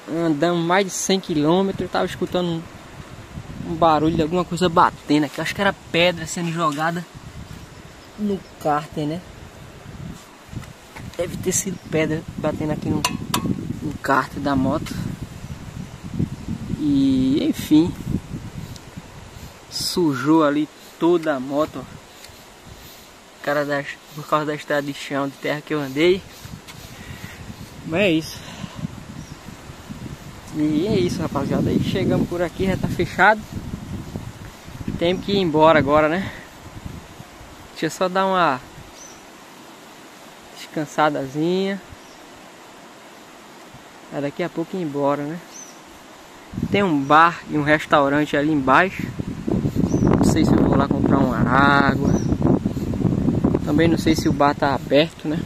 Andamos mais de 100 km, eu tava escutando um barulho de alguma coisa batendo aqui. Acho que era pedra sendo jogada no cárter, né? Deve ter sido pedra batendo aqui no cárter da moto. E enfim, sujou ali toda a moto, ó. Por causa da estrada de chão, de terra que eu andei. Mas é isso. E é isso, rapaziada. Aí chegamos por aqui, já tá fechado. Temos que ir embora agora, né? Deixa eu só dar uma descansadazinha. Aí daqui a pouco ir embora, né? Tem um bar e um restaurante ali embaixo. Não sei se eu vou lá comprar uma água. Também não sei se o bar tá aberto, né?